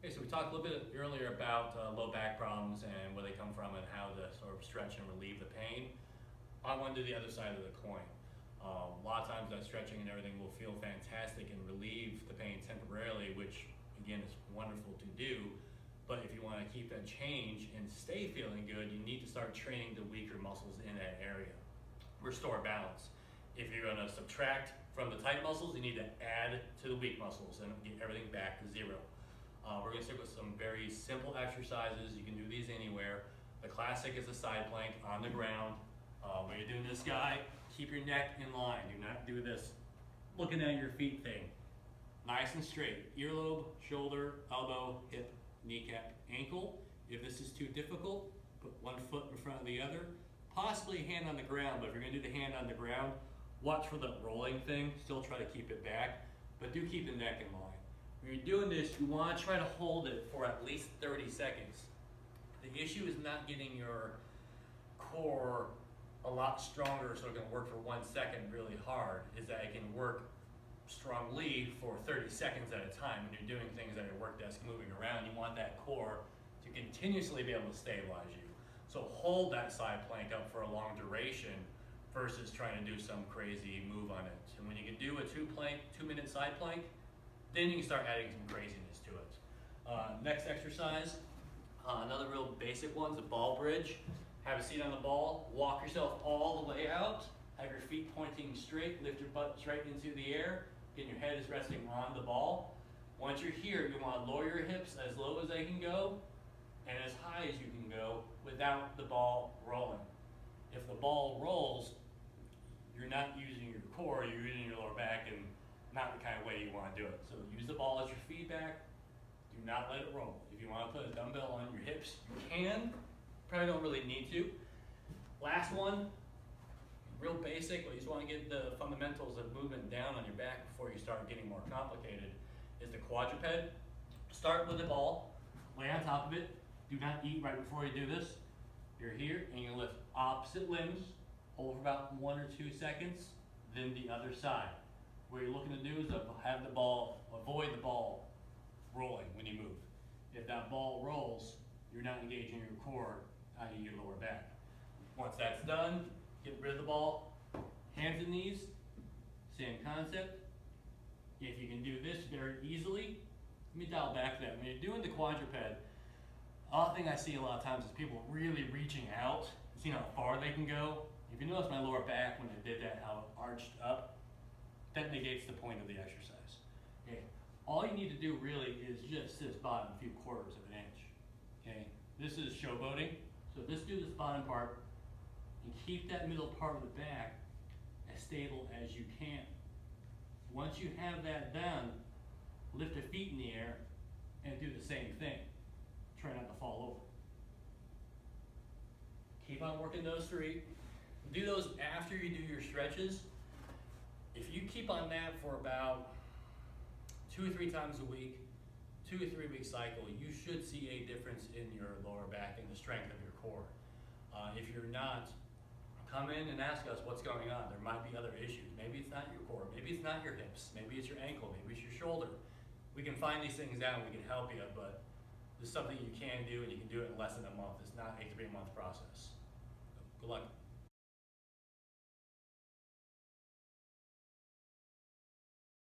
Okay, so we talked a little bit earlier about low back problems and where they come from and how to sort of stretch and relieve the pain. I want to do the other side of the coin. A lot of times that stretching and everything will feel fantastic and relieve the pain temporarily, which again is wonderful to do. But if you want to keep that change and stay feeling good, you need to start training the weaker muscles in that area. Restore balance. If you're going to subtract from the tight muscles, you need to add to the weak muscles and get everything back to zero. We're going to stick with some very simple exercises. You can do these anywhere. The classic is a side plank on the ground. When you're doing this guy, keep your neck in line. Do not do this looking at your feet thing. Nice and straight. Earlobe, shoulder, elbow, hip, kneecap, ankle. If this is too difficult, put one foot in front of the other. Possibly hand on the ground, but if you're going to do the hand on the ground, watch for the rolling thing. Still try to keep it back, but do keep the neck in line. When you're doing this, you want to try to hold it for at least 30 seconds. The issue is not getting your core a lot stronger so it can work for 1 second really hard, is that it can work strongly for 30 seconds at a time. When you're doing things at your work desk, moving around, you want that core to continuously be able to stabilize you. So hold that side plank up for a long duration versus trying to do some crazy move on it. And when you can do a 2-minute side plank, then you can start adding some craziness to it. Next exercise, another real basic one is a ball bridge. Have a seat on the ball, walk yourself all the way out, have your feet pointing straight, lift your butt straight into the air, again your head is resting on the ball. Once you're here, you want to lower your hips as low as they can go and as high as you can go without the ball rolling. If the ball rolls, you're not using your core, you're using your lower back, and not the kind of way you want to do it. So use the ball as your feedback. Do not let it roll. If you want to put a dumbbell on your hips, you can. Probably don't really need to. Last one, real basic, but you just want to get the fundamentals of movement down on your back before you start getting more complicated, is the quadruped. Start with the ball, lay on top of it. Do not eat right before you do this. You're here and you lift opposite limbs, hold for about 1 or 2 seconds, then the other side. What you're looking to do is have the ball, avoid the ball rolling when you move. If that ball rolls, you're not engaging your core, i.e. your lower back. Once that's done, get rid of the ball, hands and knees, same concept. If you can do this very easily, let me dial back that. When you're doing the quadruped, other thing I see a lot of times is people really reaching out, seeing how far they can go. If you notice my lower back when I did that, how it arched up, that negates the point of the exercise. Okay. All you need to do really is just this bottom few quarters of an inch. Okay. This is showboating. So let's do this bottom part and keep that middle part of the back as stable as you can. Once you have that done, lift your feet in the air and do the same thing. Try not to fall over. Keep on working those three. Do those after you do your stretches. If you keep on that for about 2 or 3 times a week, 2 or 3 week cycle, you should see a difference in your lower back and the strength of your core. If you're not, come in and ask us what's going on. There might be other issues. Maybe it's not your core, maybe it's not your hips, maybe it's your ankle, maybe it's your shoulder. We can find these things out and we can help you, but this is something you can do and you can do it in less than a month. It's not a 3-month process. Good luck.